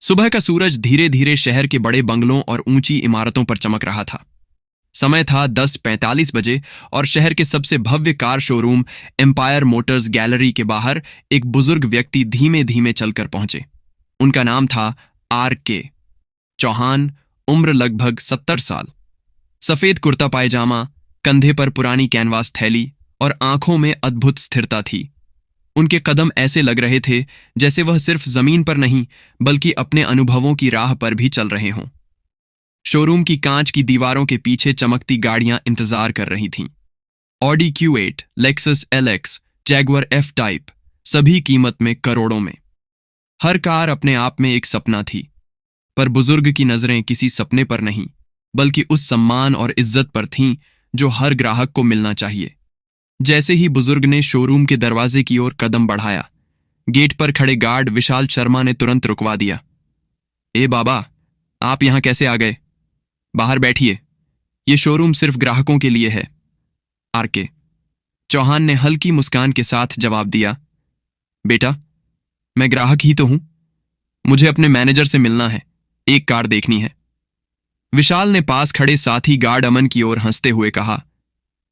सुबह का सूरज धीरे धीरे शहर के बड़े बंगलों और ऊंची इमारतों पर चमक रहा था। समय था 10:45 बजे और शहर के सबसे भव्य car showroom Empire Motors gallery के बाहर एक बुजुर्ग व्यक्ति धीमे धीमे चलकर पहुंचे। उनका नाम था R.K. चौहान, उम्र लगभग 70 साल। सफेद कुर्ता पायजामा, कंधे पर पुरानी कैनवास थैली और आंखों में अद्भुत स्थिरता थी। उनके कदम ऐसे लग रहे थे जैसे वह सिर्फ जमीन पर नहीं बल्कि अपने अनुभवों की राह पर भी चल रहे हों। शोरूम की कांच की दीवारों के पीछे चमकती गाड़ियां इंतजार कर रही थीं। Audi Q8, Lexus LX, Jaguar F type, सभी कीमत में करोड़ों में। हर कार अपने आप में एक सपना थी, पर बुजुर्ग की नजरें किसी सपने पर नहीं बल्कि उस सम्मान और इज्जत पर थीं जो हर ग्राहक को मिलना चाहिए। जैसे ही बुजुर्ग ने शोरूम के दरवाजे की ओर कदम बढ़ाया, गेट पर खड़े गार्ड विशाल शर्मा ने तुरंत रुकवा दिया। ए बाबा, आप यहां कैसे आ गए? बाहर बैठिए, ये शोरूम सिर्फ ग्राहकों के लिए है। R.K. चौहान ने हल्की मुस्कान के साथ जवाब दिया। बेटा, मैं ग्राहक ही तो हूं। मुझे अपने मैनेजर से मिलना है, एक कार देखनी है। विशाल ने पास खड़े साथी गार्ड अमन की ओर हंसते हुए कहा।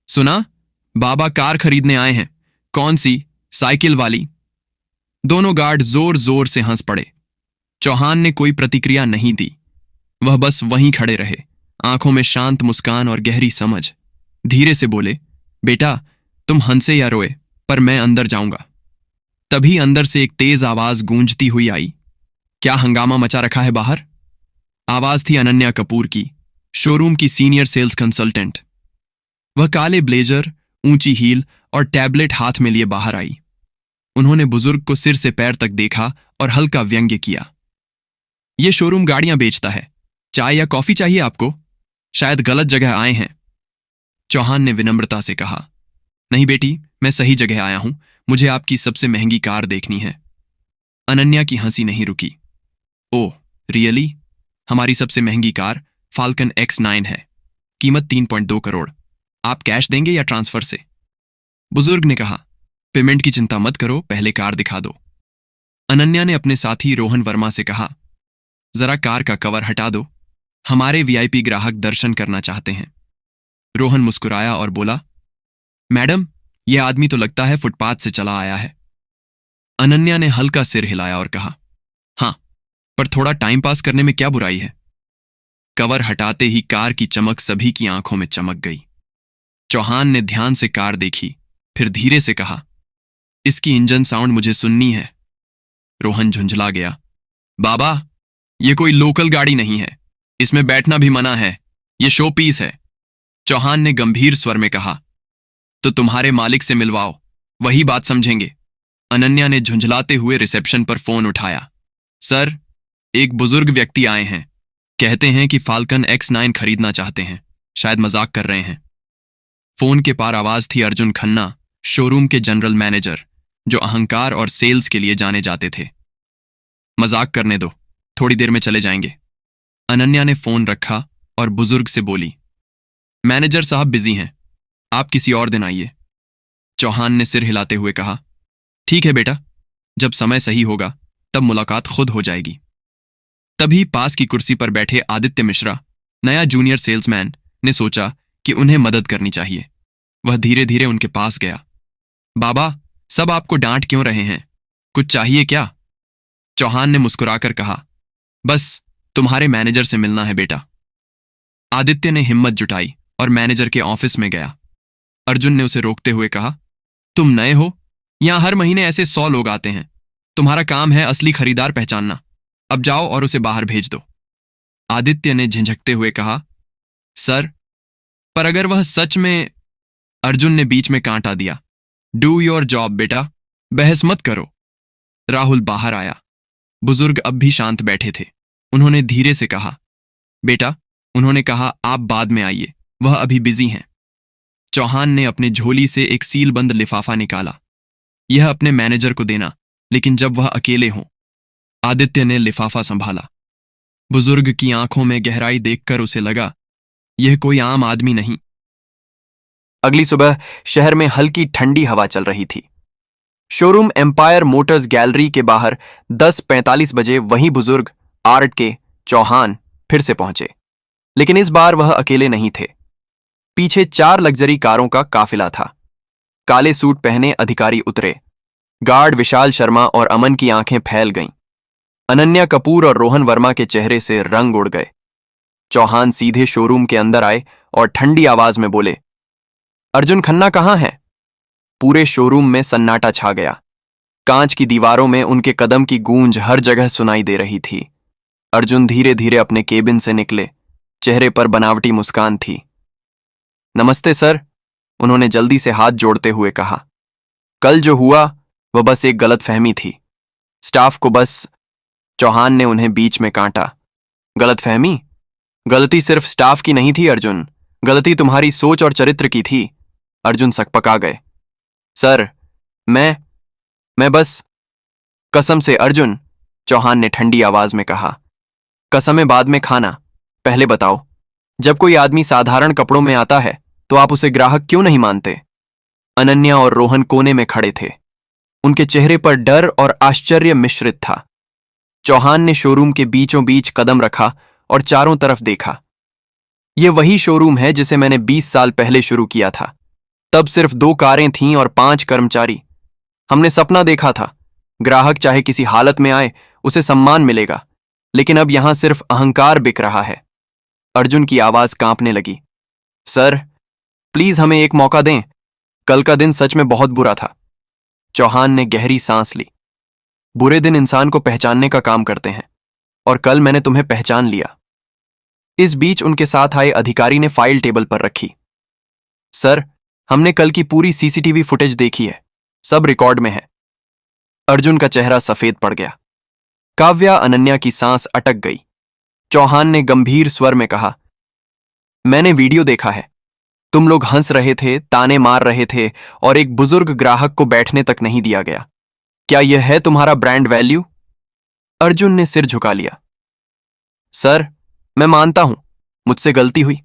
सुना, बाबा कार खरीदने आए हैं। कौन सी? साइकिल वाली? दोनों गार्ड जोर जोर से हंस पड़े। चौहान ने कोई प्रतिक्रिया नहीं दी। वह बस वहीं खड़े रहे, आंखों में शांत मुस्कान और गहरी समझ। धीरे से बोले, बेटा, तुम हंसे या रोए, पर मैं अंदर जाऊंगा। तभी अंदर से एक तेज आवाज गूंजती हुई आई। क्या हंगामा मचा रखा है बाहर? आवाज थी अनन्या कपूर की, शोरूम की सीनियर सेल्स कंसल्टेंट। वह काले ब्लेजर, ऊंची हील और टैबलेट हाथ में लिए बाहर आई। उन्होंने बुजुर्ग को सिर से पैर तक देखा और हल्का व्यंग्य किया। यह शोरूम गाड़ियां बेचता है, चाय या कॉफी चाहिए आपको? शायद गलत जगह आए हैं। चौहान ने विनम्रता से कहा। नहीं बेटी, मैं सही जगह आया हूं। मुझे आपकी सबसे महंगी कार देखनी है। अनन्या की हंसी नहीं रुकी। Oh really? हमारी सबसे महंगी कार फाल्कन X9 है, कीमत 3.2 करोड़। आप कैश देंगे या ट्रांसफर से? बुजुर्ग ने कहा। पेमेंट की चिंता मत करो, पहले कार दिखा दो। अनन्या ने अपने साथी रोहन वर्मा से कहा, जरा कार का कवर हटा दो, हमारे VIP ग्राहक दर्शन करना चाहते हैं। रोहन मुस्कुराया और बोला, मैडम, यह आदमी तो लगता है फुटपाथ से चला आया है। अनन्या ने हल्का सिर हिलाया और कहा, हाँ, पर थोड़ा टाइम पास करने में क्या बुराई है। कवर हटाते ही कार की चमक सभी की आंखों में चमक गई। चौहान ने ध्यान से कार देखी, फिर धीरे से कहा, इसकी इंजन साउंड मुझे सुननी है। रोहन झुंझला गया। बाबा, यह कोई लोकल गाड़ी नहीं है, इसमें बैठना भी मना है, यह शो पीस है। चौहान ने गंभीर स्वर में कहा। तो तुम्हारे मालिक से मिलवाओ, वही बात समझेंगे। अनन्या ने झुंझलाते हुए रिसेप्शन पर फोन उठाया। सर, एक बुजुर्ग व्यक्ति आए हैं, कहते हैं कि फाल्कन X9 खरीदना चाहते हैं, शायद मजाक कर रहे हैं। फोन के पार आवाज थी अर्जुन खन्ना, शोरूम के जनरल मैनेजर, जो अहंकार और सेल्स के लिए जाने जाते थे। मजाक करने दो, थोड़ी देर में चले जाएंगे। अनन्या ने फोन रखा और बुजुर्ग से बोली, मैनेजर साहब बिजी हैं, आप किसी और दिन आइए। चौहान ने सिर हिलाते हुए कहा, ठीक है बेटा, जब समय सही होगा तब मुलाकात खुद हो जाएगी। तभी पास की कुर्सी पर बैठे आदित्य मिश्रा, नया जूनियर सेल्समैन, ने सोचा कि उन्हें मदद करनी चाहिए। वह धीरे धीरे उनके पास गया। बाबा, सब आपको डांट क्यों रहे हैं? कुछ चाहिए क्या? चौहान ने मुस्कुराकर कहा, बस तुम्हारे मैनेजर से मिलना है बेटा। आदित्य ने हिम्मत जुटाई और मैनेजर के ऑफिस में गया। अर्जुन ने उसे रोकते हुए कहा, तुम नए हो, यहां हर महीने ऐसे 100 लोग आते हैं, तुम्हारा काम है असली खरीदार पहचानना। अब जाओ और उसे बाहर भेज दो। आदित्य ने झिझकते हुए कहा, सर, पर अगर वह सच में। अर्जुन ने बीच में कांटा दिया। डू योर जॉब बेटा, बहस मत करो। राहुल बाहर आया। बुजुर्ग अब भी शांत बैठे थे। उन्होंने धीरे से कहा, बेटा, उन्होंने कहा आप बाद में आइए, वह अभी बिजी हैं। चौहान ने अपने झोली से एक सीलबंद लिफाफा निकाला। यह अपने मैनेजर को देना, लेकिन जब वह अकेले हों। आदित्य ने लिफाफा संभाला। बुजुर्ग की आंखों में गहराई देखकर उसे लगा, यह कोई आम आदमी नहीं। अगली सुबह शहर में हल्की ठंडी हवा चल रही थी। शोरूम एम्पायर मोटर्स गैलरी के बाहर 10:45 बजे वही बुजुर्ग RK चौहान फिर से पहुंचे, लेकिन इस बार वह अकेले नहीं थे। पीछे 4 लग्जरी कारों का काफिला था। काले सूट पहने अधिकारी उतरे। गार्ड विशाल शर्मा और अमन की आंखें फैल गईं। अनन्या कपूर और रोहन वर्मा के चेहरे से रंग उड़ गए। चौहान सीधे शोरूम के अंदर आए और ठंडी आवाज में बोले, अर्जुन खन्ना कहाँ है? पूरे शोरूम में सन्नाटा छा गया। कांच की दीवारों में उनके कदम की गूंज हर जगह सुनाई दे रही थी। अर्जुन धीरे धीरे अपने केबिन से निकले। चेहरे पर बनावटी मुस्कान थी। नमस्ते सर, उन्होंने जल्दी से हाथ जोड़ते हुए कहा। कल जो हुआ वह बस एक गलतफहमी थी। स्टाफ को बस। चौहान ने उन्हें बीच में काटा। गलतफहमी? गलती सिर्फ स्टाफ की नहीं थी अर्जुन, गलती तुम्हारी सोच और चरित्र की थी। अर्जुन सकपका गए। सर, मैं बस। कसम से अर्जुन, चौहान ने ठंडी आवाज में कहा। कसमें बाद में खाना, पहले बताओ, जब कोई आदमी साधारण कपड़ों में आता है तो आप उसे ग्राहक क्यों नहीं मानते? अनन्या और रोहन कोने में खड़े थे। उनके चेहरे पर डर और आश्चर्य मिश्रित था। चौहान ने शोरूम के बीचों बीच कदम रखा और चारों तरफ देखा। यह वही शोरूम है जिसे मैंने 20 साल पहले शुरू किया था। तब सिर्फ 2 कारें थीं और 5 कर्मचारी। हमने सपना देखा था, ग्राहक चाहे किसी हालत में आए उसे सम्मान मिलेगा, लेकिन अब यहां सिर्फ अहंकार बिक रहा है। अर्जुन की आवाज कांपने लगी। सर, प्लीज हमें एक मौका दें, कल का दिन सच में बहुत बुरा था। चौहान ने गहरी सांस ली। बुरे दिन इंसान को पहचानने का काम करते हैं, और कल मैंने तुम्हें पहचान लिया। इस बीच उनके साथ आए अधिकारी ने फाइल टेबल पर रखी। सर, हमने कल की पूरी सीसीटीवी फुटेज देखी है, सब रिकॉर्ड में है। अर्जुन का चेहरा सफेद पड़ गया। काव्या अनन्या की सांस अटक गई। चौहान ने गंभीर स्वर में कहा, मैंने वीडियो देखा है। तुम लोग हंस रहे थे, ताने मार रहे थे, और एक बुजुर्ग ग्राहक को बैठने तक नहीं दिया गया। क्या यह है तुम्हारा ब्रांड वैल्यू? अर्जुन ने सिर झुका लिया। सर, मैं मानता हूं, मुझसे गलती हुई।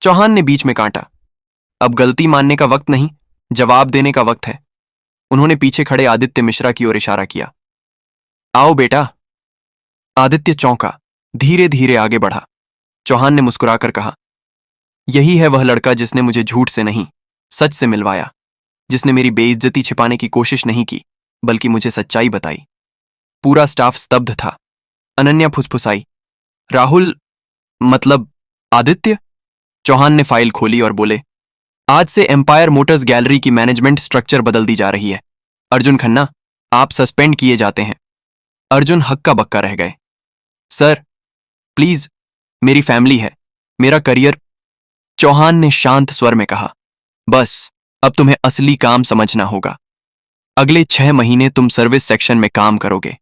चौहान ने बीच में काटा। अब गलती मानने का वक्त नहीं, जवाब देने का वक्त है। उन्होंने पीछे खड़े आदित्य मिश्रा की ओर इशारा किया। आओ बेटा। आदित्य चौंका, धीरे धीरे आगे बढ़ा। चौहान ने मुस्कुराकर कहा, यही है वह लड़का जिसने मुझे झूठ से नहीं, सच से मिलवाया, जिसने मेरी बेइज्जती छिपाने की कोशिश नहीं की, बल्कि मुझे सच्चाई बताई। पूरा स्टाफ स्तब्ध था। अनन्या फुसफुसाई, राहुल, मतलब आदित्य? चौहान ने फाइल खोली और बोले, आज से एम्पायर मोटर्स गैलरी की मैनेजमेंट स्ट्रक्चर बदल दी जा रही है। अर्जुन खन्ना, आप सस्पेंड किए जाते हैं। अर्जुन हक्का बक्का रह गए। सर, प्लीज, मेरी फैमिली है, मेरा करियर। चौहान ने शांत स्वर में कहा, बस, अब तुम्हें असली काम समझना होगा। अगले 6 महीने तुम सर्विस सेक्शन में काम करोगे,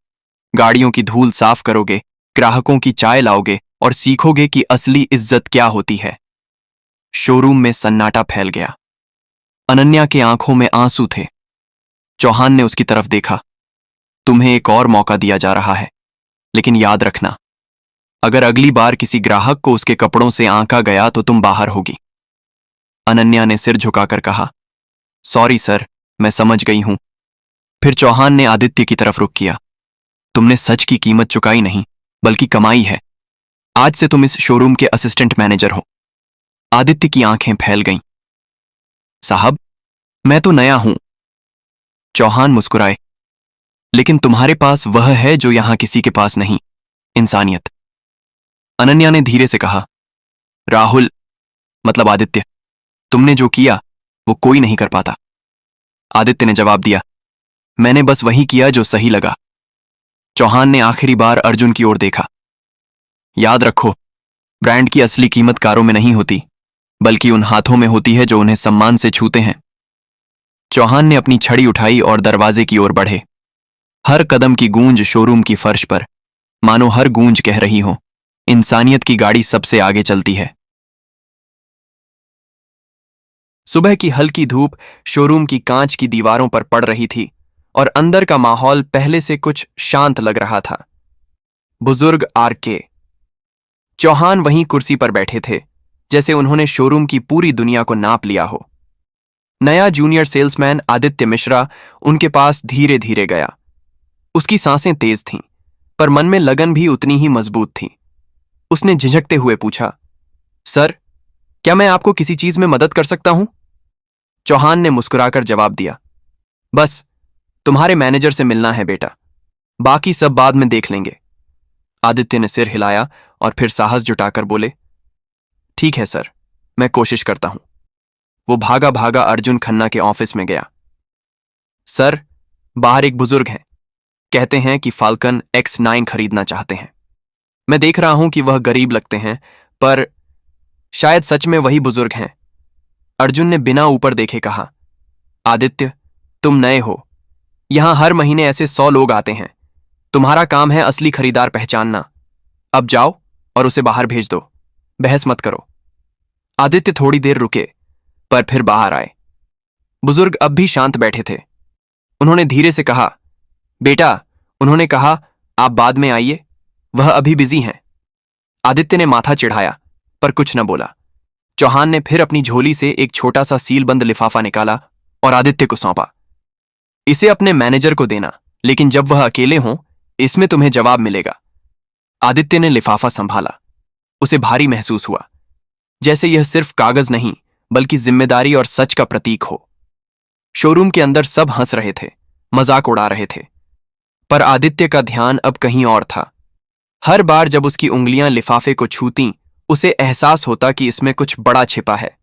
गाड़ियों की धूल साफ करोगे, ग्राहकों की चाय लाओगे और सीखोगे कि असली इज्जत क्या होती है। शोरूम में सन्नाटा फैल गया। अनन्या के आंखों में आंसू थे। चौहान ने उसकी तरफ देखा। तुम्हें एक और मौका दिया जा रहा है, लेकिन याद रखना, अगर अगली बार किसी ग्राहक को उसके कपड़ों से आंका गया तो तुम बाहर होगी। अनन्या ने सिर झुकाकर कहा, सॉरी सर, मैं समझ गई हूं। फिर चौहान ने आदित्य की तरफ रुख किया। तुमने सच की कीमत चुकाई नहीं, बल्कि कमाई है। आज से तुम इस शोरूम के असिस्टेंट मैनेजर हो। आदित्य की आंखें फैल गईं। साहब, मैं तो नया हूं। चौहान मुस्कुराए, लेकिन तुम्हारे पास वह है जो यहां किसी के पास नहीं, इंसानियत। अनन्या ने धीरे से कहा, राहुल, मतलब आदित्य, तुमने जो किया वो कोई नहीं कर पाता। आदित्य ने जवाब दिया, मैंने बस वही किया जो सही लगा। चौहान ने आखिरी बार अर्जुन की ओर देखा। याद रखो, ब्रांड की असली कीमत कारों में नहीं होती, बल्कि उन हाथों में होती है जो उन्हें सम्मान से छूते हैं। चौहान ने अपनी छड़ी उठाई और दरवाजे की ओर बढ़े। हर कदम की गूंज शोरूम की फर्श पर, मानो हर गूंज कह रही हो, इंसानियत की गाड़ी सबसे आगे चलती है। सुबह की हल्की धूप शोरूम की कांच की दीवारों पर पड़ रही थी और अंदर का माहौल पहले से कुछ शांत लग रहा था। बुजुर्ग RK चौहान वहीं कुर्सी पर बैठे थे, जैसे उन्होंने शोरूम की पूरी दुनिया को नाप लिया हो। नया जूनियर सेल्समैन आदित्य मिश्रा उनके पास धीरे धीरे गया। उसकी सांसें तेज थीं, पर मन में लगन भी उतनी ही मजबूत थी। उसने झिझकते हुए पूछा, सर, क्या मैं आपको किसी चीज में मदद कर सकता हूं? चौहान ने मुस्कुराकर जवाब दिया, बस तुम्हारे मैनेजर से मिलना है बेटा, बाकी सब बाद में देख लेंगे। आदित्य ने सिर हिलाया और फिर साहस जुटाकर बोले, ठीक है सर, मैं कोशिश करता हूं। वो भागा भागा अर्जुन खन्ना के ऑफिस में गया। सर, बाहर एक बुजुर्ग हैं, कहते हैं कि फाल्कन X9 खरीदना चाहते हैं। मैं देख रहा हूं कि वह गरीब लगते हैं, पर शायद सच में वही बुजुर्ग हैं। अर्जुन ने बिना ऊपर देखे कहा, आदित्य, तुम नए हो, यहां हर महीने ऐसे 100 लोग आते हैं। तुम्हारा काम है असली खरीदार पहचानना। अब जाओ और उसे बाहर भेज दो, बहस मत करो। आदित्य थोड़ी देर रुके, पर फिर बाहर आए। बुजुर्ग अब भी शांत बैठे थे। उन्होंने धीरे से कहा, बेटा, उन्होंने कहा आप बाद में आइए, वह अभी बिजी हैं। आदित्य ने माथा चिढ़ाया, पर कुछ न बोला। चौहान ने फिर अपनी झोली से एक छोटा सा सीलबंद लिफाफा निकाला और आदित्य को सौंपा। इसे अपने मैनेजर को देना, लेकिन जब वह अकेले हों, इसमें तुम्हें जवाब मिलेगा। आदित्य ने लिफाफा संभाला। उसे भारी महसूस हुआ, जैसे यह सिर्फ कागज नहीं बल्कि जिम्मेदारी और सच का प्रतीक हो। शोरूम के अंदर सब हंस रहे थे, मजाक उड़ा रहे थे, पर आदित्य का ध्यान अब कहीं और था। हर बार जब उसकी उंगलियां लिफाफे को छूतीं, उसे एहसास होता कि इसमें कुछ बड़ा छिपा है।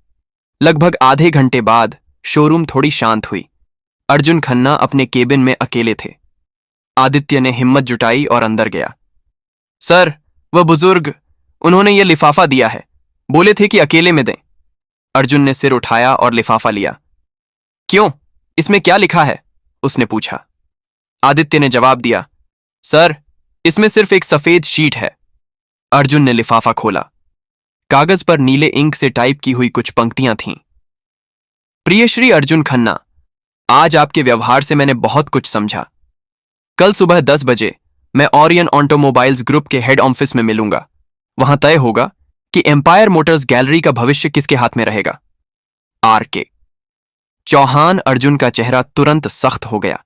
लगभग आधे घंटे बाद शोरूम थोड़ी शांत हुई। अर्जुन खन्ना अपने केबिन में अकेले थे। आदित्य ने हिम्मत जुटाई और अंदर गया। सर, वह बुजुर्ग, उन्होंने ये लिफाफा दिया है, बोले थे कि अकेले में दें। अर्जुन ने सिर उठाया और लिफाफा लिया। क्यों, इसमें क्या लिखा है? उसने पूछा। आदित्य ने जवाब दिया, सर, इसमें सिर्फ एक सफेद शीट है। अर्जुन ने लिफाफा खोला। कागज पर नीले इंक से टाइप की हुई कुछ पंक्तियां थीं। प्रिय श्री अर्जुन खन्ना, आज आपके व्यवहार से मैंने बहुत कुछ समझा। कल सुबह 10 बजे मैं ओरियन ऑटोमोबाइल्स ग्रुप के हेड ऑफिस में मिलूंगा। वहां तय होगा कि एम्पायर मोटर्स गैलरी का भविष्य किसके हाथ में रहेगा। RK। चौहान अर्जुन का चेहरा तुरंत सख्त हो गया।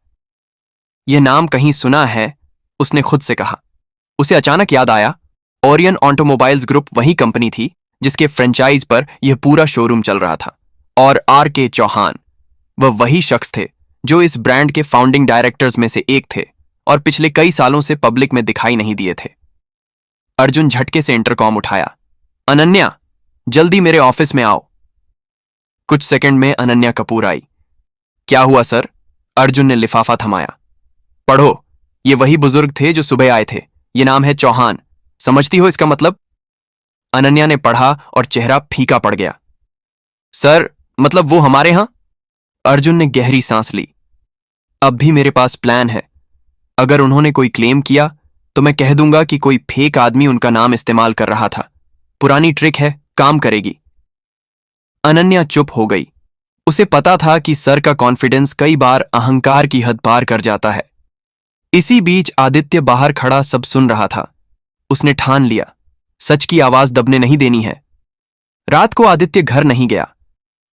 यह नाम कहीं सुना है, उसने खुद से कहा। उसे अचानक याद आया, ओरियन ऑटोमोबाइल्स ग्रुप वही कंपनी थी जिसके फ्रेंचाइज पर यह पूरा शोरूम चल रहा था, और RK चौहान वह वही शख्स थे जो इस ब्रांड के फाउंडिंग डायरेक्टर्स में से एक थे और पिछले कई सालों से पब्लिक में दिखाई नहीं दिए थे। अर्जुन झटके से इंटरकॉम उठाया। अनन्या, जल्दी मेरे ऑफिस में आओ। कुछ सेकंड में अनन्या कपूर आई। क्या हुआ सर? अर्जुन ने लिफाफा थमाया। पढ़ो, ये वही बुजुर्ग थे जो सुबह आए थे। ये नाम है चौहान, समझती हो इसका मतलब? अनन्या ने पढ़ा और चेहरा फीका पड़ गया। सर, मतलब वो हमारे यहां? अर्जुन ने गहरी सांस ली। अब भी मेरे पास प्लान है। अगर उन्होंने कोई क्लेम किया तो मैं कह दूंगा कि कोई फेक आदमी उनका नाम इस्तेमाल कर रहा था। पुरानी ट्रिक है, काम करेगी। अनन्या चुप हो गई। उसे पता था कि सर का कॉन्फिडेंस कई बार अहंकार की हद पार कर जाता है। इसी बीच आदित्य बाहर खड़ा सब सुन रहा था। उसने ठान लिया, सच की आवाज दबने नहीं देनी है। रात को आदित्य घर नहीं गया।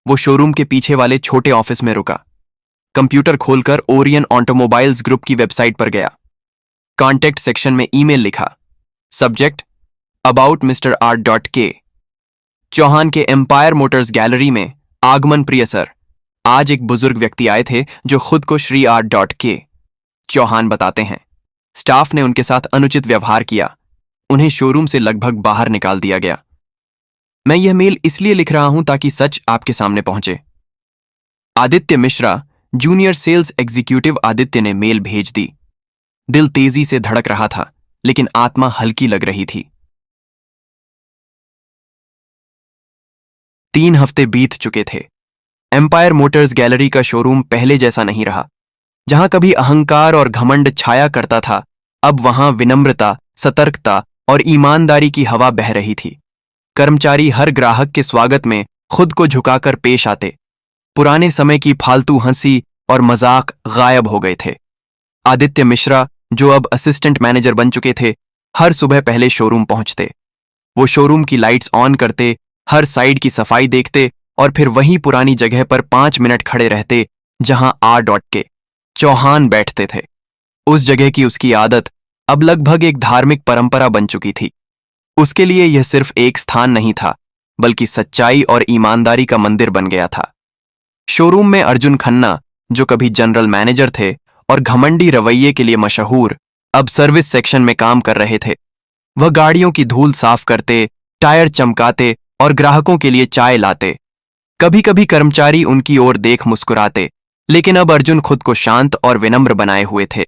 वो शोरूम के पीछे वाले छोटे ऑफिस में रुका। कंप्यूटर खोलकर ओरियन ऑटोमोबाइल्स ग्रुप की वेबसाइट पर गया। कॉन्टेक्ट सेक्शन में ईमेल लिखा। Subject, about mister R.K। Chauhan के एम्पायर मोटर्स गैलरी में आगमन। प्रिय सर, आज एक बुजुर्ग व्यक्ति आए थे जो खुद को श्री R.K चौहान बताते हैं। स्टाफ ने उनके साथ अनुचित व्यवहार किया। उन्हें शोरूम से लगभग बाहर निकाल दिया गया। मैं यह मेल इसलिए लिख रहा हूं ताकि सच आपके सामने पहुंचे। Aditya Mishra, junior sales executive. Aditya ने मेल भेज दी। दिल तेजी से धड़क रहा था, लेकिन आत्मा हल्की लग रही थी। 3 हफ्ते बीत चुके थे। एम्पायर मोटर्स गैलरी का शोरूम पहले जैसा नहीं रहा। जहां कभी अहंकार और घमंड छाया करता था, अब वहां विनम्रता, सतर्कता और ईमानदारी की हवा बह रही थी। कर्मचारी हर ग्राहक के स्वागत में खुद को झुकाकर पेश आते। पुराने समय की फालतू हंसी और मजाक गायब हो गए थे। आदित्य मिश्रा, जो अब असिस्टेंट मैनेजर बन चुके थे, हर सुबह पहले शोरूम पहुंचते। वो शोरूम की लाइट्स ऑन करते, हर साइड की सफाई देखते और फिर वहीं पुरानी जगह पर 5 मिनट खड़े रहते जहां R.K चौहान बैठते थे। उस जगह की उसकी आदत अब लगभग एक धार्मिक परंपरा बन चुकी थी। उसके लिए यह सिर्फ एक स्थान नहीं था, बल्कि सच्चाई और ईमानदारी का मंदिर बन गया था। शोरूम में अर्जुन खन्ना, जो कभी जनरल मैनेजर थे और घमंडी रवैये के लिए मशहूर, अब सर्विस सेक्शन में काम कर रहे थे। वह गाड़ियों की धूल साफ करते, टायर चमकाते और ग्राहकों के लिए चाय लाते। कभी कभी कर्मचारी उनकी ओर देख मुस्कुराते, लेकिन अब अर्जुन खुद को शांत और विनम्र बनाए हुए थे।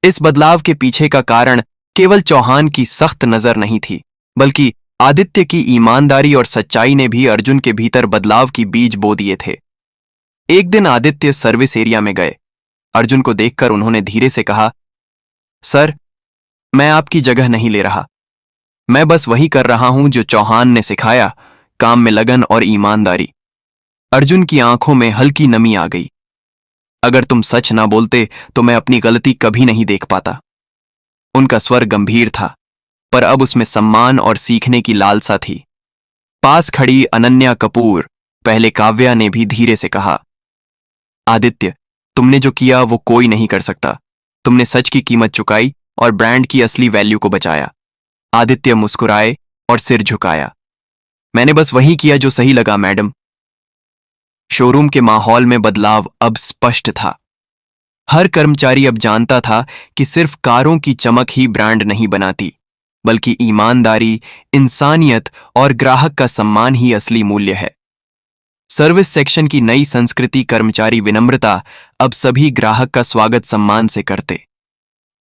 इस बदलाव के पीछे का कारण केवल चौहान की सख्त नजर नहीं थी, बल्कि आदित्य की ईमानदारी और सच्चाई ने भी अर्जुन के भीतर बदलाव की बीज बो दिए थे। एक दिन आदित्य सर्विस एरिया में गए। अर्जुन को देखकर उन्होंने धीरे से कहा, सर, मैं आपकी जगह नहीं ले रहा। मैं बस वही कर रहा हूं जो चौहान ने सिखाया, काम में लगन और ईमानदारी। अर्जुन की आंखों में हल्की नमी आ गई। अगर तुम सच ना बोलते तो मैं अपनी गलती कभी नहीं देख पाता। उनका स्वर गंभीर था, पर अब उसमें सम्मान और सीखने की लालसा थी। पास खड़ी अनन्या कपूर, पहले काव्या, ने भी धीरे से कहा, आदित्य, तुमने जो किया वो कोई नहीं कर सकता। तुमने सच की कीमत चुकाई और ब्रांड की असली वैल्यू को बचाया। आदित्य मुस्कुराए और सिर झुकाया। मैंने बस वही किया जो सही लगा, मैडम। शोरूम के माहौल में बदलाव अब स्पष्ट था। हर कर्मचारी अब जानता था कि सिर्फ कारों की चमक ही ब्रांड नहीं बनाती, बल्कि ईमानदारी, इंसानियत और ग्राहक का सम्मान ही असली मूल्य है। सर्विस सेक्शन की नई संस्कृति, कर्मचारी विनम्रता, अब सभी ग्राहक का स्वागत सम्मान से करते।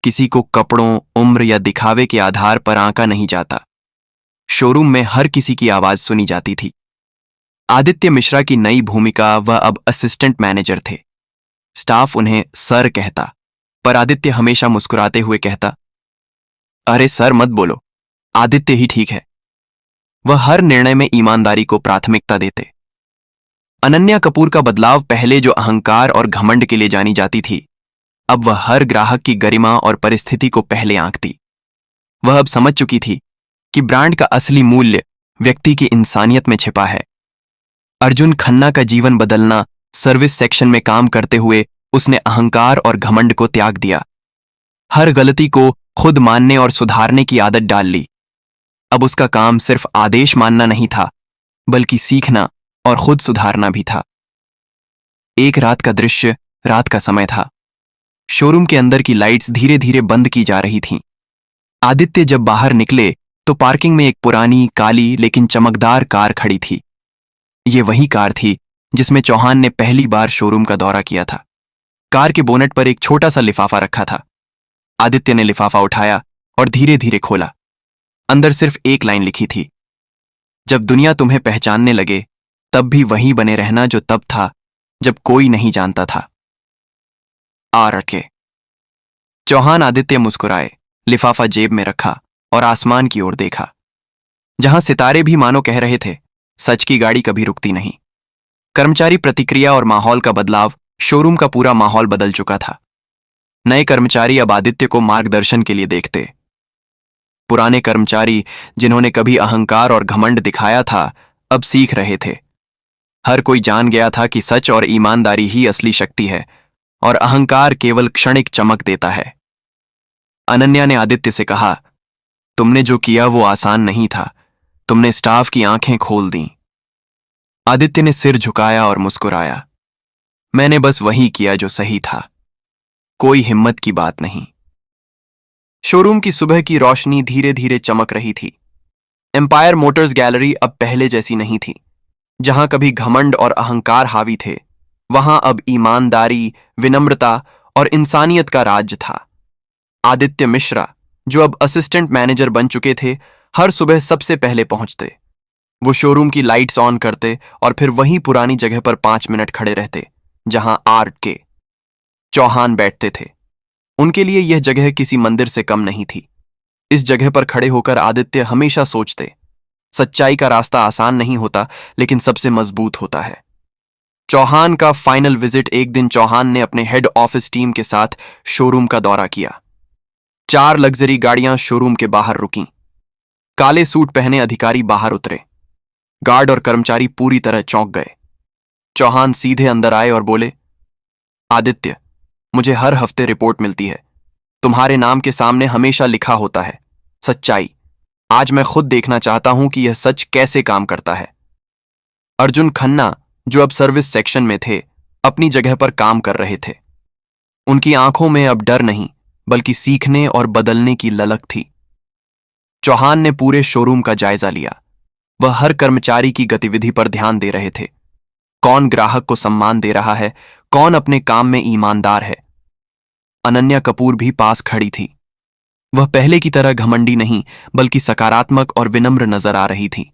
किसी को कपड़ों, उम्र या दिखावे के आधार पर आंका नहीं जाता। शोरूम में हर किसी की आवाज सुनी जाती थी। आदित्य मिश्रा की नई भूमिका, वह अब असिस्टेंट मैनेजर थे। स्टाफ उन्हें सर कहता, पर आदित्य हमेशा मुस्कुराते हुए कहता, अरे सर मत बोलो, आदित्य ही ठीक है। वह हर निर्णय में ईमानदारी को प्राथमिकता देते। अनन्या कपूर का बदलाव, पहले जो अहंकार और घमंड के लिए जानी जाती थी, अब वह हर ग्राहक की गरिमा और परिस्थिति को पहले आंकती। वह अब समझ चुकी थी कि ब्रांड का असली मूल्य व्यक्ति की इंसानियत में छिपा है। अर्जुन खन्ना का जीवन बदलना, सर्विस सेक्शन में काम करते हुए उसने अहंकार और घमंड को त्याग दिया। हर गलती को खुद मानने और सुधारने की आदत डाल ली। अब उसका काम सिर्फ आदेश मानना नहीं था, बल्कि सीखना और खुद सुधारना भी था। एक रात का दृश्य, रात का समय था। शोरूम के अंदर की लाइट्स धीरे धीरे बंद की जा रही थीं। आदित्य जब बाहर निकले तो पार्किंग में एक पुरानी, काली लेकिन चमकदार कार खड़ी थी। ये वही कार थी जिसमें चौहान ने पहली बार शोरूम का दौरा किया था। कार के बोनेट पर एक छोटा सा लिफाफा रखा था। आदित्य ने लिफाफा उठाया और धीरे धीरे खोला। अंदर सिर्फ एक लाइन लिखी थी, जब दुनिया तुम्हें पहचानने लगे तब भी वहीं बने रहना जो तब था जब कोई नहीं जानता था। आरके। चौहान आदित्य मुस्कुराए, लिफाफा जेब में रखा और आसमान की ओर देखा, जहां सितारे भी मानो कह रहे थे, सच की गाड़ी कभी रुकती नहीं। कर्मचारी प्रतिक्रिया और माहौल का बदलाव, शोरूम का पूरा माहौल बदल चुका था। नए कर्मचारी अब आदित्य को मार्गदर्शन के लिए देखते। पुराने कर्मचारी, जिन्होंने कभी अहंकार और घमंड दिखाया था, अब सीख रहे थे। हर कोई जान गया था कि सच और ईमानदारी ही असली शक्ति है और अहंकार केवल क्षणिक चमक देता है। अनन्या ने आदित्य से कहा, तुमने जो किया वो आसान नहीं था। तुमने स्टाफ की आंखें खोल दी। आदित्य ने सिर झुकाया और मुस्कुराया, मैंने बस वही किया जो सही था। कोई हिम्मत की बात नहीं। शोरूम की सुबह की रोशनी धीरे धीरे चमक रही थी। एम्पायर मोटर्स गैलरी अब पहले जैसी नहीं थी। जहां कभी घमंड और अहंकार हावी थे, वहां अब ईमानदारी, विनम्रता और इंसानियत का राज्य था। आदित्य मिश्रा, जो अब असिस्टेंट मैनेजर बन चुके थे, हर सुबह सबसे पहले पहुंचते। वो शोरूम की लाइट्स ऑन करते और फिर वहीं पुरानी जगह पर 5 मिनट खड़े रहते जहां आर.के. चौहान बैठते थे। उनके लिए यह जगह किसी मंदिर से कम नहीं थी। इस जगह पर खड़े होकर आदित्य हमेशा सोचते, सच्चाई का रास्ता आसान नहीं होता, लेकिन सबसे मजबूत होता है। चौहान का फाइनल विजिट, एक दिन चौहान ने अपने हेड ऑफिस टीम के साथ शोरूम का दौरा किया। 4 लग्जरी गाड़ियां शोरूम के बाहर रुकीं। काले सूट पहने अधिकारी बाहर उतरे। गार्ड और कर्मचारी पूरी तरह चौंक गए। चौहान सीधे अंदर आए और बोले, आदित्य, मुझे हर हफ्ते रिपोर्ट मिलती है। तुम्हारे नाम के सामने हमेशा लिखा होता है सच्चाई। आज मैं खुद देखना चाहता हूं कि यह सच कैसे काम करता है। अर्जुन खन्ना, जो अब सर्विस सेक्शन में थे, अपनी जगह पर काम कर रहे थे। उनकी आंखों में अब डर नहीं, बल्कि सीखने और बदलने की ललक थी। चौहान ने पूरे शोरूम का जायजा लिया। वह हर कर्मचारी की गतिविधि पर ध्यान दे रहे थे। कौन ग्राहक को सम्मान दे रहा है, कौन अपने काम में ईमानदार है। अनन्या कपूर भी पास खड़ी थी। वह पहले की तरह घमंडी नहीं, बल्कि सकारात्मक और विनम्र नजर आ रही थी।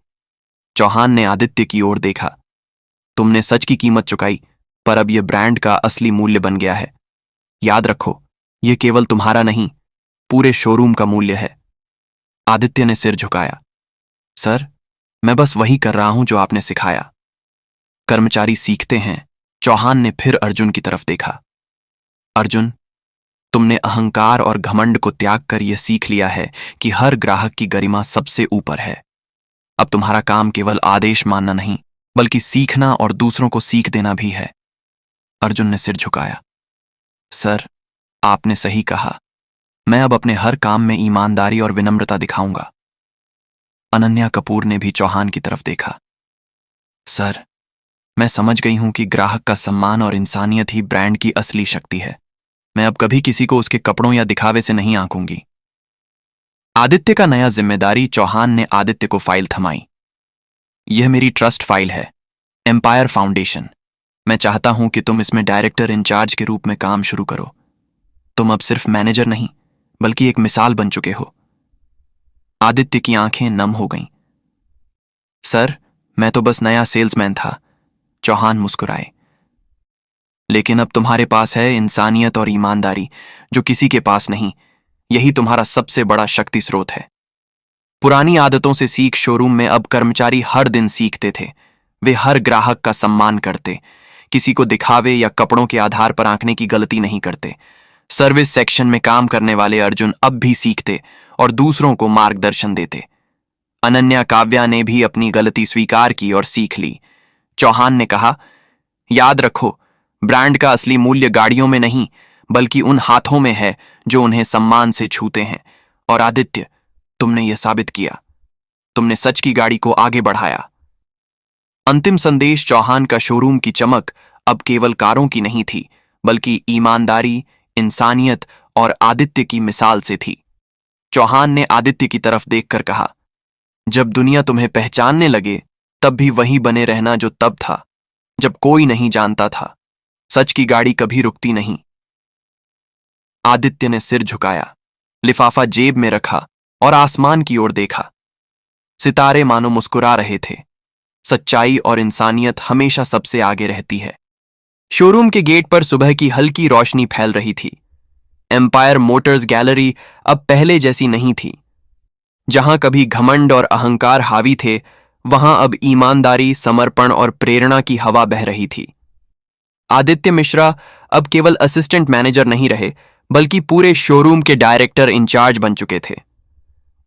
चौहान ने आदित्य की ओर देखा। तुमने सच की कीमत चुकाई, पर अब यह ब्रांड का असली मूल्य बन गया है। याद रखो, यह केवल तुम्हारा नहीं, पूरे शोरूम का मूल्य है। आदित्य ने सिर झुकाया। सर, मैं बस वही कर रहा हूं जो आपने सिखाया। कर्मचारी सीखते हैं। चौहान ने फिर अर्जुन की तरफ देखा। अर्जुन, तुमने अहंकार और घमंड को त्याग कर यह सीख लिया है कि हर ग्राहक की गरिमा सबसे ऊपर है। अब तुम्हारा काम केवल आदेश मानना नहीं, बल्कि सीखना और दूसरों को सीख देना भी है। अर्जुन ने सिर झुकाया। सर, आपने सही कहा। मैं अब अपने हर काम में ईमानदारी और विनम्रता दिखाऊंगा। अनन्या कपूर ने भी चौहान की तरफ देखा। सर, मैं समझ गई हूं कि ग्राहक का सम्मान और इंसानियत ही ब्रांड की असली शक्ति है। मैं अब कभी किसी को उसके कपड़ों या दिखावे से नहीं आंकूंगी। आदित्य का नया जिम्मेदारी। चौहान ने आदित्य को फाइल थमाई। यह मेरी ट्रस्ट फाइल है, एम्पायर फाउंडेशन। मैं चाहता हूं कि तुम इसमें डायरेक्टर इंचार्ज के रूप में काम शुरू करो। तुम अब सिर्फ मैनेजर नहीं, बल्कि एक मिसाल बन चुके हो। आदित्य की आंखें नम हो गईं। सर, मैं तो बस नया सेल्समैन था। चौहान मुस्कुराए। लेकिन अब तुम्हारे पास है इंसानियत और ईमानदारी, जो किसी के पास नहीं। यही तुम्हारा सबसे बड़ा शक्ति स्रोत है। पुरानी आदतों से सीख शोरूम में अब कर्मचारी हर दिन सीखते थे। वे हर ग्राहक का सम्मान करते, किसी को दिखावे या कपड़ों के आधार पर आंकने की गलती नहीं करते। सर्विस सेक्शन में काम करने वाले अर्जुन अब भी सीखते और दूसरों को मार्गदर्शन देते। अनन्या काव्या ने भी अपनी गलती स्वीकार की और सीख ली। चौहान ने कहा, याद रखो, ब्रांड का असली मूल्य गाड़ियों में नहीं, बल्कि उन हाथों में है जो उन्हें सम्मान से छूते हैं। और आदित्य, तुमने यह साबित किया। तुमने सच की गाड़ी को आगे बढ़ाया। अंतिम संदेश। चौहान का शोरूम की चमक अब केवल कारों की नहीं थी, बल्कि ईमानदारी, इंसानियत और आदित्य की मिसाल से थी। चौहान ने आदित्य की तरफ देखकर कहा, जब दुनिया तुम्हें पहचानने लगे, तब भी वहीं बने रहना जो तब था, जब कोई नहीं जानता था। सच की गाड़ी कभी रुकती नहीं। आदित्य ने सिर झुकाया, लिफाफा जेब में रखा और आसमान की ओर देखा। सितारे मानो मुस्कुरा रहे थे। सच्चाई और इंसानियत हमेशा सबसे आगे रहती है। शोरूम के गेट पर सुबह की हल्की रोशनी फैल रही थी। एम्पायर मोटर्स गैलरी अब पहले जैसी नहीं थी। जहां कभी घमंड और अहंकार हावी थे, वहां अब ईमानदारी, समर्पण और प्रेरणा की हवा बह रही थी। आदित्य मिश्रा अब केवल असिस्टेंट मैनेजर नहीं रहे, बल्कि पूरे शोरूम के डायरेक्टर इंचार्ज बन चुके थे।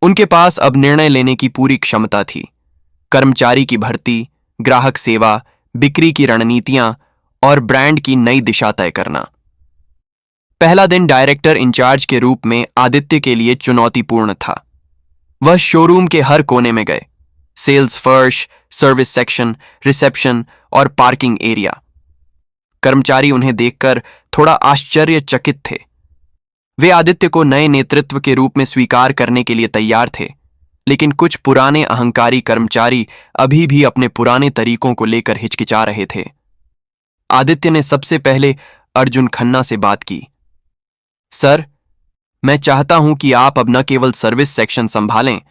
उनके पास अब निर्णय लेने की पूरी क्षमता थी। कर्मचारी की भर्ती, ग्राहक सेवा, बिक्री की रणनीतियां और ब्रांड की नई दिशा तय करना। पहला दिन डायरेक्टर इंचार्ज के रूप में आदित्य के लिए चुनौतीपूर्ण था। वह शोरूम के हर कोने में गए, सेल्स फर्श, सर्विस सेक्शन, रिसेप्शन और पार्किंग एरिया। कर्मचारी उन्हें देखकर थोड़ा आश्चर्यचकित थे। वे आदित्य को नए नेतृत्व के रूप में स्वीकार करने के लिए तैयार थे, लेकिन कुछ पुराने अहंकारी कर्मचारी अभी भी अपने पुराने तरीकों को लेकर हिचकिचा रहे थे। आदित्य ने सबसे पहले अर्जुन खन्ना से बात की। सर, मैं चाहता हूं कि आप अब न केवल सर्विस सेक्शन संभालें,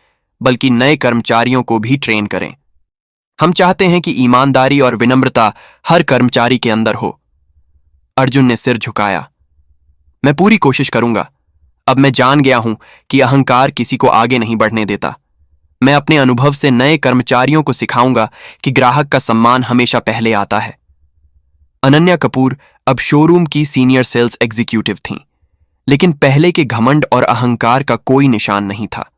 बल्कि नए कर्मचारियों को भी ट्रेन करें। हम चाहते हैं कि ईमानदारी और विनम्रता हर कर्मचारी के अंदर हो। अर्जुन ने सिर झुकाया। मैं पूरी कोशिश करूंगा। अब मैं जान गया हूं कि अहंकार किसी को आगे नहीं बढ़ने देता। मैं अपने अनुभव से नए कर्मचारियों को सिखाऊंगा कि ग्राहक का सम्मान हमेशा पहले आता है। अनन्या कपूर अब शोरूम की सीनियर सेल्स एग्जीक्यूटिव थीं, लेकिन पहले के घमंड और अहंकार का कोई निशान नहीं था।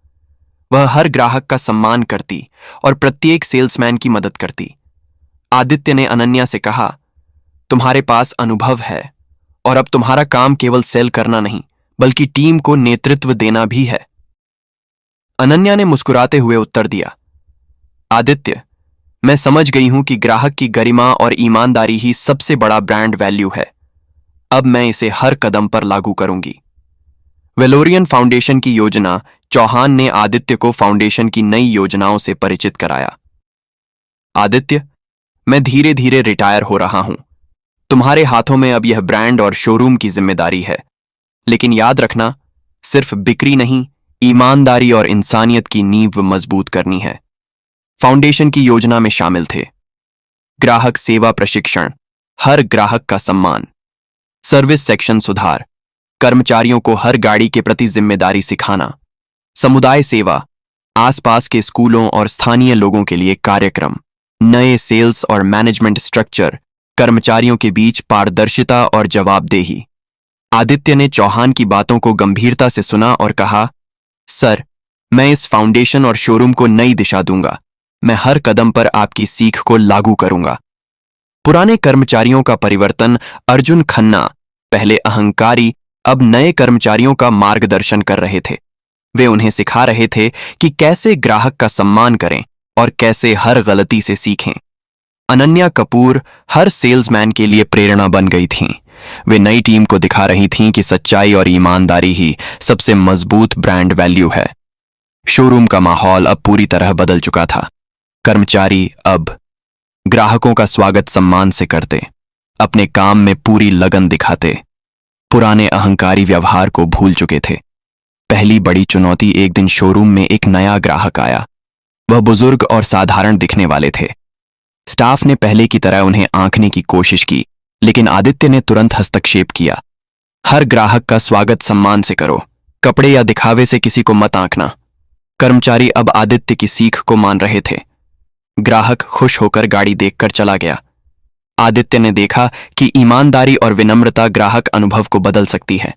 वह हर ग्राहक का सम्मान करती और प्रत्येक सेल्समैन की मदद करती। आदित्य ने अनन्या से कहा, तुम्हारे पास अनुभव है और अब तुम्हारा काम केवल सेल करना नहीं, बल्कि टीम को नेतृत्व देना भी है। अनन्या ने मुस्कुराते हुए उत्तर दिया, आदित्य, मैं समझ गई हूं कि ग्राहक की गरिमा और ईमानदारी ही सबसे बड़ा ब्रांड वैल्यू है। अब मैं इसे हर कदम पर लागू करूंगी। वेलोरियन फाउंडेशन की योजना। चौहान ने आदित्य को फाउंडेशन की नई योजनाओं से परिचित कराया। आदित्य, मैं धीरे धीरे रिटायर हो रहा हूं। तुम्हारे हाथों में अब यह ब्रांड और शोरूम की जिम्मेदारी है। लेकिन याद रखना, सिर्फ बिक्री नहीं, ईमानदारी और इंसानियत की नींव मजबूत करनी है। फाउंडेशन की योजना में शामिल थे ग्राहक सेवा प्रशिक्षण, हर ग्राहक का सम्मान, सर्विस सेक्शन सुधार, कर्मचारियों को हर गाड़ी के प्रति जिम्मेदारी सिखाना, समुदाय सेवा, आसपास के स्कूलों और स्थानीय लोगों के लिए कार्यक्रम, नए सेल्स और मैनेजमेंट स्ट्रक्चर, कर्मचारियों के बीच पारदर्शिता और जवाबदेही। आदित्य ने चौहान की बातों को गंभीरता से सुना और कहा, सर, मैं इस फाउंडेशन और शोरूम को नई दिशा दूंगा। मैं हर कदम पर आपकी सीख को लागू करूंगा। पुराने कर्मचारियों का परिवर्तन। अर्जुन खन्ना, पहले अहंकारी, अब नए कर्मचारियों का मार्गदर्शन कर रहे थे। वे उन्हें सिखा रहे थे कि कैसे ग्राहक का सम्मान करें और कैसे हर गलती से सीखें। अनन्या कपूर हर सेल्समैन के लिए प्रेरणा बन गई थीं। वे नई टीम को दिखा रही थीं कि सच्चाई और ईमानदारी ही सबसे मजबूत ब्रांड वैल्यू है। शोरूम का माहौल अब पूरी तरह बदल चुका था। कर्मचारी अब ग्राहकों का स्वागत सम्मान से करते, अपने काम में पूरी लगन दिखाते, पुराने अहंकारी व्यवहार को भूल चुके थे। पहली बड़ी चुनौती। एक दिन शोरूम में एक नया ग्राहक आया। वह बुजुर्ग और साधारण दिखने वाले थे। स्टाफ ने पहले की तरह उन्हें आंकने की कोशिश की, लेकिन आदित्य ने तुरंत हस्तक्षेप किया। हर ग्राहक का स्वागत सम्मान से करो, कपड़े या दिखावे से किसी को मत आंकना। कर्मचारी अब आदित्य की सीख को मान रहे थे। ग्राहक खुश होकर गाड़ी देखकर चला गया। आदित्य ने देखा कि ईमानदारी और विनम्रता ग्राहक अनुभव को बदल सकती है।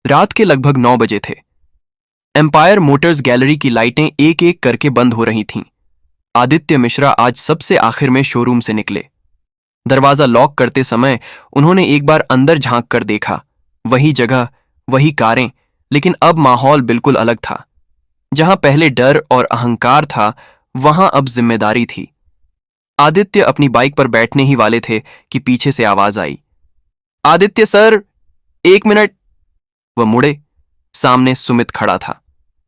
रात के लगभग 9 बजे थे। एम्पायर मोटर्स गैलरी की लाइटें एक एक करके बंद हो रही थीं। आदित्य मिश्रा आज सबसे आखिर में शोरूम से निकले। दरवाजा लॉक करते समय उन्होंने एक बार अंदर झांक कर देखा। वही जगह, वही कारें, लेकिन अब माहौल बिल्कुल अलग था। जहां पहले डर और अहंकार था, वहां अब जिम्मेदारी थी। आदित्य अपनी बाइक पर बैठने ही वाले थे कि पीछे से आवाज आई, आदित्य सर, 1 मिनट। वह मुड़े। सामने सुमित खड़ा था,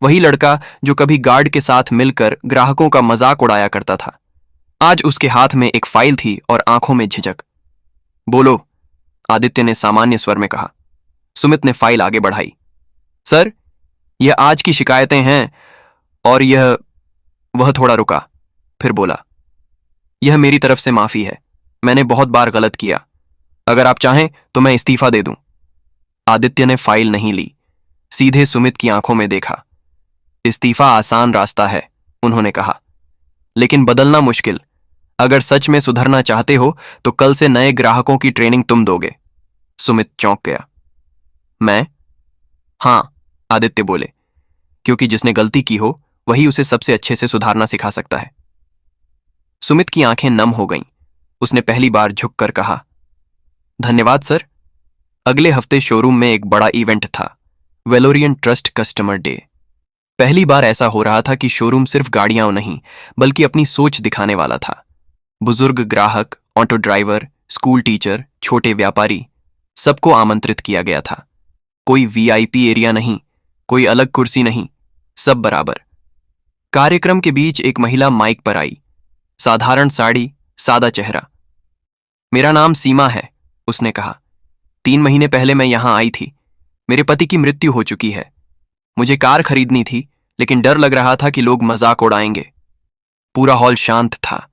वही लड़का जो कभी गार्ड के साथ मिलकर ग्राहकों का मजाक उड़ाया करता था। आज उसके हाथ में एक फाइल थी और आंखों में झिझक। बोलो, आदित्य ने सामान्य स्वर में कहा। सुमित ने फाइल आगे बढ़ाई। सर, यह आज की शिकायतें हैं और यह। वह थोड़ा रुका, फिर बोला, यह मेरी तरफ से माफी है। मैंने बहुत बार गलत किया। अगर आप चाहें तो मैं इस्तीफा दे दूं। आदित्य ने फाइल नहीं ली, सीधे सुमित की आंखों में देखा। इस्तीफा आसान रास्ता है, उन्होंने कहा, लेकिन बदलना मुश्किल। अगर सच में सुधरना चाहते हो तो कल से नए ग्राहकों की ट्रेनिंग तुम दोगे। सुमित चौंक गया। मैं? हां, आदित्य बोले, क्योंकि जिसने गलती की हो वही उसे सबसे अच्छे से सुधारना सिखा सकता है। सुमित की आंखें नम हो गईं। उसने पहली बार झुककर कहा, धन्यवाद सर। अगले हफ्ते शोरूम में एक बड़ा इवेंट था, वेलोरियन ट्रस्ट कस्टमर डे। पहली बार ऐसा हो रहा था कि शोरूम सिर्फ गाड़ियां नहीं बल्कि अपनी सोच दिखाने वाला था। बुजुर्ग ग्राहक, ऑटो ड्राइवर, स्कूल टीचर, छोटे व्यापारी, सबको आमंत्रित किया गया था। कोई वीआईपी एरिया नहीं, कोई अलग कुर्सी नहीं, सब बराबर। कार्यक्रम के बीच एक महिला माइक पर आई। साधारण साड़ी, सादा चेहरा। मेरा नाम सीमा है, उसने कहा। 3 महीने पहले मैं यहां आई थी। मेरे पति की मृत्यु हो चुकी है। मुझे कार खरीदनी थी, लेकिन डर लग रहा था कि लोग मजाक उड़ाएंगे। पूरा हॉल शांत था,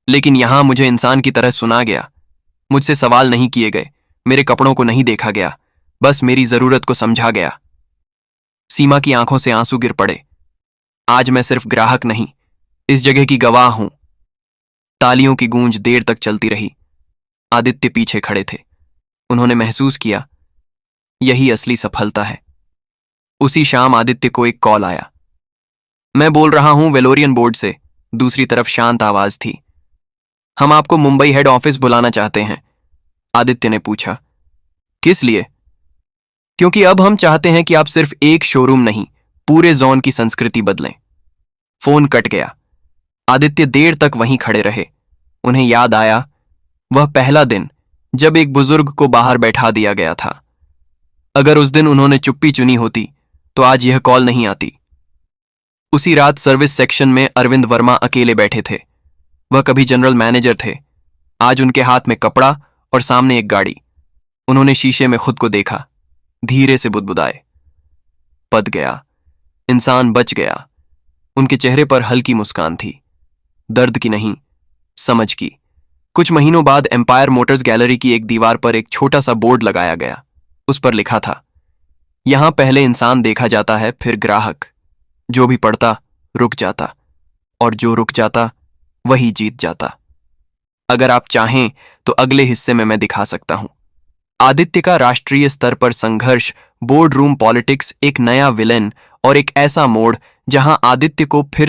लेकिन यहां मुझे इंसान की तरह सुना गया। मुझसे सवाल नहीं किए गए, मेरे कपड़ों को नहीं देखा गया, बस मेरी जरूरत को समझा गया। सीमा की आंखों से आंसू गिर पड़े। आज मैं सिर्फ ग्राहक नहीं, इस जगह की गवाह हूं। तालियों की गूंज देर तक चलती रही। आदित्य पीछे खड़े थे। उन्होंने महसूस किया, यही असली सफलता है। उसी शाम आदित्य को एक कॉल आया। मैं बोल रहा हूं वेलोरियन बोर्ड से, दूसरी तरफ शांत आवाज थी। हम आपको मुंबई हेड ऑफिस बुलाना चाहते हैं। आदित्य ने पूछा, किस लिए? क्योंकि अब हम चाहते हैं कि आप सिर्फ एक शोरूम नहीं, पूरे जोन की संस्कृति बदलें। फोन कट गया। आदित्य देर तक वहीं खड़े रहे। उन्हें याद आया वह पहला दिन जब एक बुजुर्ग को बाहर बैठा दिया गया था। अगर उस दिन उन्होंने चुप्पी चुनी होती तो आज यह कॉल नहीं आती। उसी रात सर्विस सेक्शन में अरविंद वर्मा अकेले बैठे थे। वह कभी जनरल मैनेजर थे, आज उनके हाथ में कपड़ा और सामने एक गाड़ी। उन्होंने शीशे में खुद को देखा, धीरे से बुदबुदाए, पद गया, इंसान बच गया। उनके चेहरे पर हल्की मुस्कान थी, दर्द की नहीं, समझ की। कुछ महीनों बाद एम्पायर मोटर्स गैलरी की एक दीवार पर एक छोटा सा बोर्ड लगाया गया। उस पर लिखा था, यहां पहले इंसान देखा जाता है, फिर ग्राहक। जो भी पढ़ता रुक जाता, और जो रुक जाता वही जीत जाता। अगर आप चाहें तो अगले हिस्से में मैं दिखा सकता हूं आदित्य का राष्ट्रीय स्तर पर संघर्ष, बोर्ड रूम पॉलिटिक्स, एक नया विलेन और एक ऐसा मोड़ जहां आदित्य को फिर